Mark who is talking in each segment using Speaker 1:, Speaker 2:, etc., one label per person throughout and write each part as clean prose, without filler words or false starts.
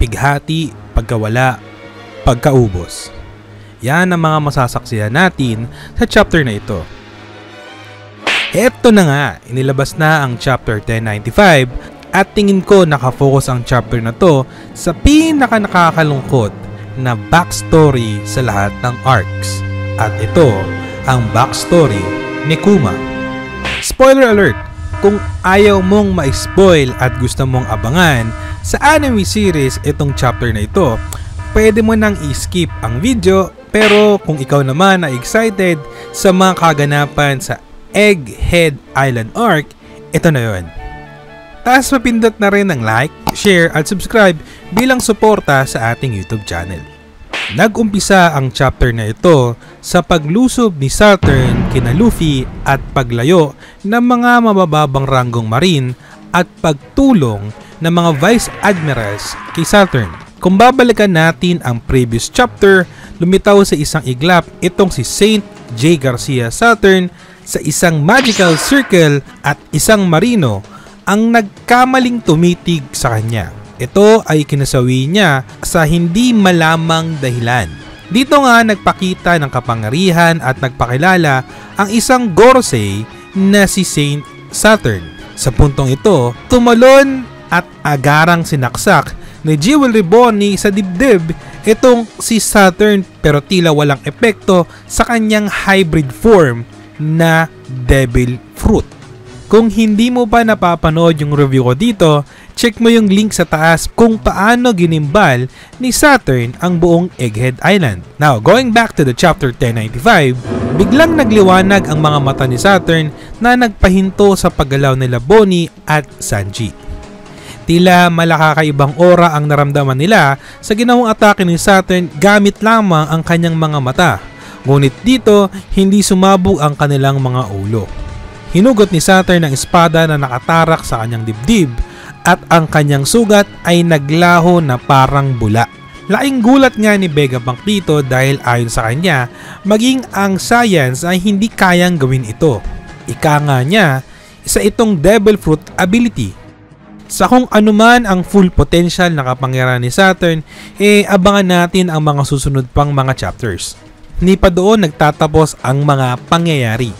Speaker 1: pighati, pagkawala, pagkaubos. Yan ang mga masasaksihan natin sa chapter na ito. Eto na nga, inilabas na ang chapter 1095 at tingin ko nakafocus ang chapter na to sa pinaka-nakakalungkot na backstory sa lahat ng arcs. At ito ang backstory ni Kuma. Spoiler alert! Kung ayaw mong ma-spoil at gusto mong abangan sa anime series itong chapter na ito, pwede mo nang i-skip ang video, pero kung ikaw naman ay excited sa mga kaganapan sa Egghead Island arc, ito na yun. Tapos mapindot na rin ng like, share at subscribe bilang suporta sa ating YouTube channel. Nag-umpisa ang chapter na ito sa paglusob ni Saturn kina Luffy at paglayo ng mga mabababang ranggong marine at pagtulong ng mga Vice Admirals kay Saturn. Kung babalikan natin ang previous chapter, lumitaw sa isang iglap itong si Saint J. Garcia Saturn sa isang magical circle at isang marino ang nagkamaling tumitig sa kanya. Ito ay kinasawi niya sa hindi malamang dahilan. Dito nga nagpakita ng kapangyarihan at nagpakilala ang isang Gorosei na si Saint Saturn. Sa puntong ito, tumalon at agarang sinaksak ni Jewelry Bonnie sa dibdib itong si Saturn, pero tila walang epekto sa kanyang hybrid form na Devil Fruit. Kung hindi mo pa napapanood yung review ko dito, check mo yung link sa taas kung paano ginimbal ni Saturn ang buong Egghead Island. Now, going back to the chapter 1095, biglang nagliwanag ang mga mata ni Saturn na nagpahinto sa paggalaw nila Bonnie at Sanji. Tila malakakaibang aura ang naramdaman nila sa ginawang atake ni Saturn gamit lamang ang kanyang mga mata. Ngunit dito, hindi sumabog ang kanilang mga ulo. Hinugot ni Saturn ang espada na nakatarak sa kanyang dibdib at ang kanyang sugat ay naglaho na parang bula. Laking gulat nga ni Vegapunk dito dahil ayon sa kanya, maging ang science ay hindi kayang gawin ito. Ika nga niya, isa itong Devil Fruit ability. Sa kung anuman ang full potential na kapangyarihan ni Saturn, abangan natin ang mga susunod pang mga chapters. Ni pa doon nagtatapos ang mga pangyayari.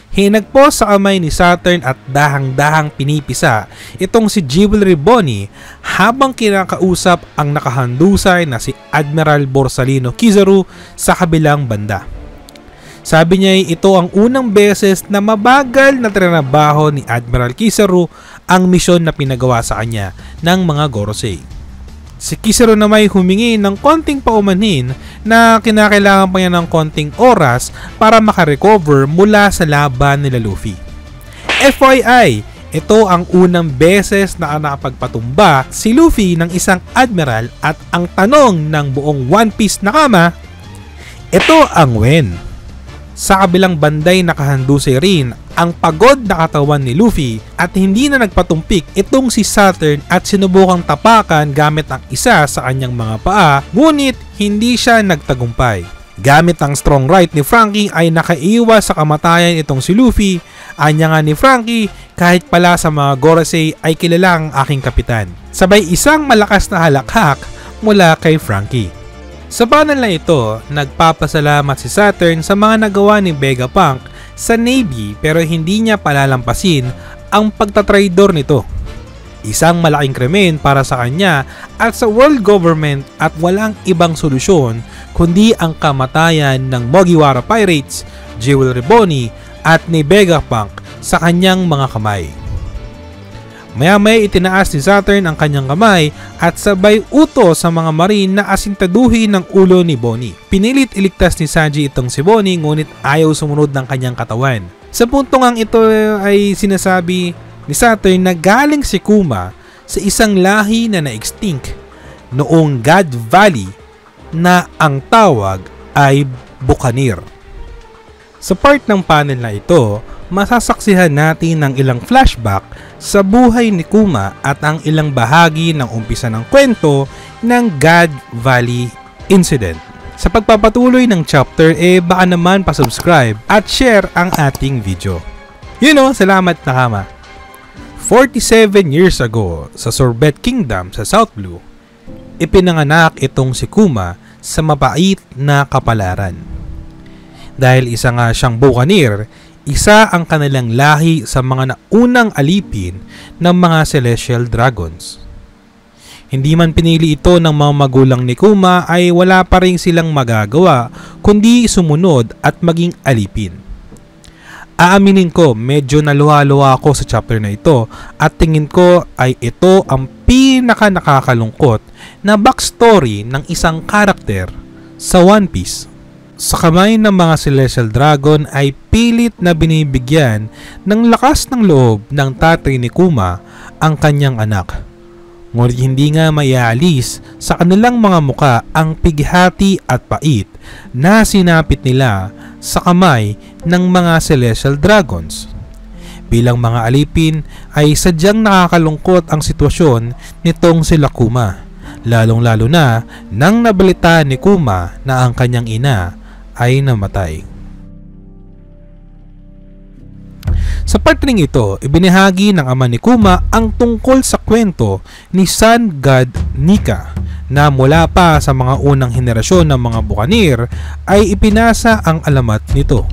Speaker 1: Hinagpo sa kamay ni Saturn at dahang-dahang pinipisa itong si Jewelry Bonnie habang kinakausap ang nakahandusay na si Admiral Borsalino Kizaru sa kabilang banda. Sabi niya ito ang unang beses na mabagal na trinabaho ni Admiral Kizaru ang misyon na pinagawa sa kanya ng mga Gorosei. Si Kizaru na may humingi ng konting paumanhin na kinakailangan pa niya ng konting oras para makarecover mula sa laban nila Luffy. FYI, ito ang unang beses na nakapagpatumba si Luffy ng isang admiral at ang tanong ng buong One Piece nakama, ito ang when. Sa kabilang banday nakahandusay rin ang pagod na katawan ni Luffy at hindi na nagpatumpik itong si Saturn at sinubukang tapakan gamit ang isa sa kanyang mga paa, ngunit hindi siya nagtagumpay. Gamit ang strong right ni Franky ay nakaiwas sa kamatayan itong si Luffy. Anya nga ni Franky, kahit pala sa mga Gorosei ay kilalang aking kapitan. Sabay isang malakas na halakhak mula kay Franky. Sa panel na ito, nagpapasalamat si Saturn sa mga nagawa ni Vegapunk sa Navy pero hindi niya palalampasin ang pagtatraidor nito. Isang malaking krimen para sa kanya at sa world government at walang ibang solusyon kundi ang kamatayan ng Mugiwara Pirates, Jewelry Bonnie at ni Vegapunk sa kanyang mga kamay. Maya-maya itinaas ni Saturn ang kanyang kamay at sabay utos sa mga marine na asintaduhin ng ulo ni Bonnie. Pinilit iligtas ni Sanji itong si Bonnie ngunit ayaw sumunod ng kanyang katawan. Sa puntong ang ito ay sinasabi ni Saturn na galing si Kuma sa isang lahi na na-extinct noong God Valley na ang tawag ay Buccaneer. Sa part ng panel na ito, masasaksihan natin ng ilang flashback sa buhay ni Kuma at ang ilang bahagi ng umpisa ng kwento ng God Valley Incident. Sa pagpapatuloy ng chapter, baka naman pa-subscribe at share ang ating video. Salamat nakama. 47 years ago sa Sorbet Kingdom sa South Blue, ipinanganak itong si Kuma sa mabait na kapalaran. Dahil isa nga siyang buccaneer, isa ang kanilang lahi sa mga naunang alipin ng mga celestial dragons. Hindi man pinili ito ng mga magulang ni Kuma ay wala pa rin silang magagawa kundi sumunod at maging alipin. Aaminin ko, medyo naluha-luha ako sa chapter na ito at tingin ko ay ito ang pinaka-nakakalungkot na backstory ng isang karakter sa One Piece. Sa kamay ng mga Celestial Dragon ay pilit na binibigyan ng lakas ng loob ng tatay ni Kuma ang kanyang anak. Ngunit hindi nga maialis sa kanilang mga muka ang pighati at pait na sinapit nila sa kamay ng mga Celestial Dragons. Bilang mga alipin ay sadyang nakakalungkot ang sitwasyon nitong sila Kuma, lalong-lalo na nang nabalita ni Kuma na ang kanyang ina ay namatay. Sa part ring ito, ibinahagi ng ama ni Kuma ang tungkol sa kwento ni Sun God Nika na mula pa sa mga unang henerasyon ng mga buccaneer ay ipinasa ang alamat nito.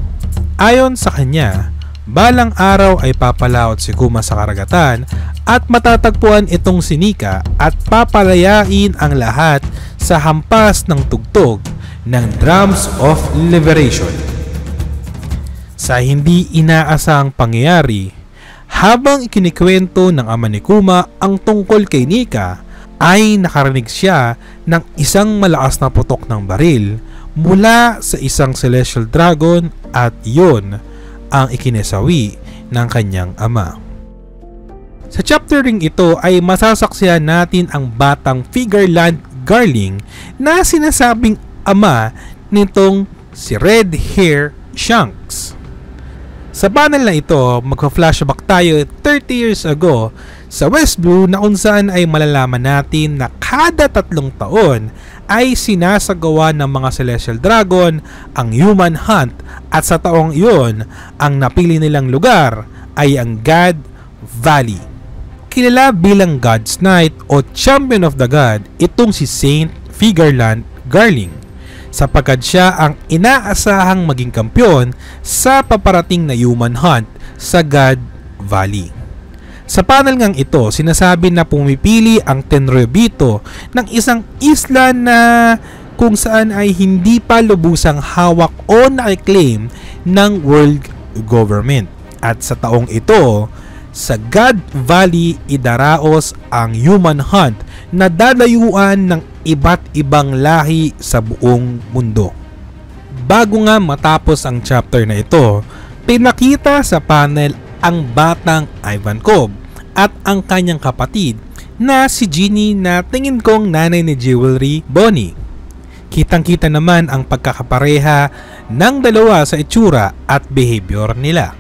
Speaker 1: Ayon sa kanya, balang araw ay papalaot si Kuma sa karagatan at matatagpuan itong si Nika at papalayain ang lahat sa hampas ng tugtog ng Drums of Liberation. Sa hindi inaasahang pangyayari, habang ikinikwento ng ama ni Kuma ang tungkol kay Nika, ay nakarinig siya ng isang malakas na putok ng baril mula sa isang Celestial Dragon at yun ang ikinesawi ng kanyang ama. Sa chapter ring ito ay masasaksihan natin ang batang Figureland Garling na sinasabing ama nitong si Red Hair Shanks. Sa panel na ito, magpa-flashback tayo 30 years ago sa West Blue na kung saan ay malalaman natin na kada 3 taon ay sinasagawa ng mga Celestial Dragon ang Human Hunt at sa taong iyon, ang napili nilang lugar ay ang God Valley. Kilala bilang God's Knight o Champion of the God itong si Saint Figureland Garling, sapagkat siya ang inaasahang maging kampyon sa paparating na Human Hunt sa God Valley. Sa panel ngang ito, sinasabi na pumipili ang Tenryubito ng isang isla na kung saan ay hindi pa lubusang hawak o na-claim ng world government. At sa taong ito, sa God Valley idaraos ang Human Hunt na dadayuan ng iba't ibang lahi sa buong mundo. Bago nga matapos ang chapter na ito, pinakita sa panel ang batang Ivankov at ang kanyang kapatid na si Ginny na tingin kong nanay ni Jewelry Bonnie. Kitang-kita naman ang pagkakapareha ng dalawa sa itsura at behavior nila.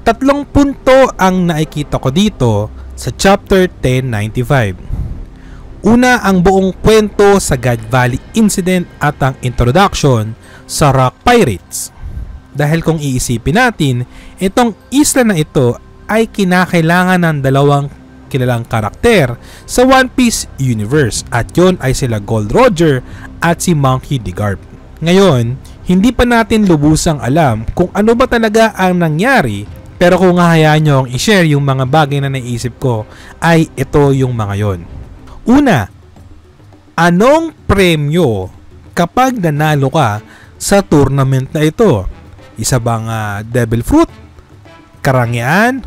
Speaker 1: 3 punto ang nakikita ko dito sa chapter 1095. Una, ang buong kwento sa God Valley Incident at ang introduction sa Rock Pirates. Dahil kung iisipin natin, itong isla na ito ay kinakailangan ng 2 kilalang karakter sa One Piece universe at yon ay sila Gold Roger at si Monkey D. Garp. Ngayon, hindi pa natin lubusang alam kung ano ba talaga ang nangyari, pero kung hayaan nyo ang i-share yung mga bagay na naisip ko ay ito yung mga yon. Una, anong premyo kapag nanalo ka sa tournament na ito? Isa bang Devil Fruit, karangyaan,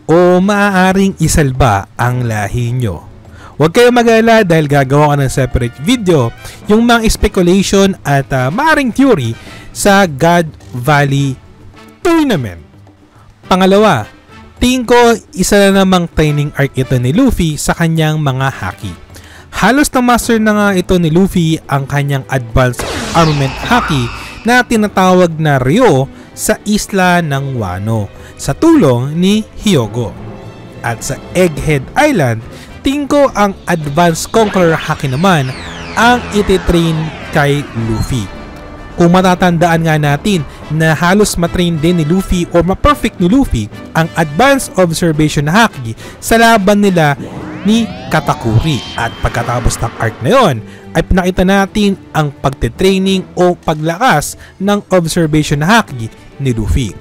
Speaker 1: o maaaring isalba ang lahi nyo? Huwag kayong mag-alala dahil gagawa ko ng separate video yung mga speculation at maaaring theory sa God Valley Tournament. Pangalawa, tingin ko isa na namang training arc ito ni Luffy sa kanyang mga haki. Halos na master na nga ito ni Luffy ang kanyang advanced armament haki na tinatawag na Ryo sa isla ng Wano sa tulong ni Hyogo. At sa Egghead Island, tingin ko ang advanced conqueror haki naman ang ititrain kay Luffy. Kung matatandaan nga natin na halos matrain din ni Luffy o ma-perfect ni Luffy ang advanced observation haki sa laban nila ni Katakuri. At pagkatapos ng arc na yon, ay pinakita natin ang pagte-training o paglakas ng observation na haki ni Luffy.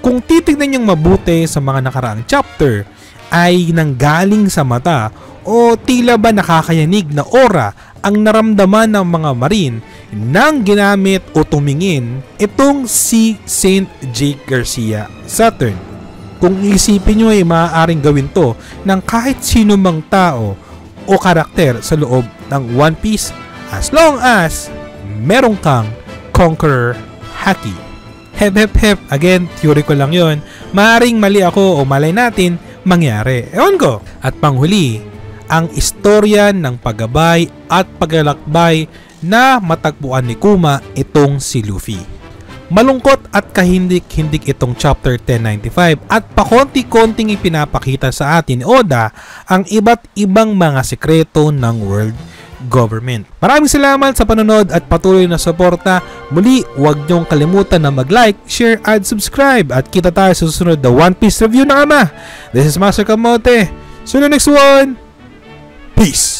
Speaker 1: Kung titignan niyong mabuti sa mga nakaraang chapter, ay nanggaling sa mata o tila ba nakakayanig na aura ang naramdaman ng mga marine nang ginamit o tumingin itong si Saint Jake Garcia Saturn. Kung isipin nyo ay maaaring gawin to ng kahit sino mang tao o karakter sa loob ng One Piece as long as meron kang Conqueror Haki. Hep hep hep, again, theory ko lang yon. Maaaring mali ako o malay natin mangyari. Ewan ko. At panghuli, ang istorya ng paggabay at paglalakbay na matagpuan ni Kuma itong si Luffy. Malungkot at kahindik-hindik itong chapter 1095 at pakonti-konting ipinapakita sa atin ni Oda ang iba't ibang mga sekreto ng world government. Maraming salamat sa panonood at patuloy na suporta. Muli, huwag niyong kalimutan na mag-like, share at subscribe at kita tayo sa susunod na One Piece review na kama. This is Master Kamote. See you next one. Peace!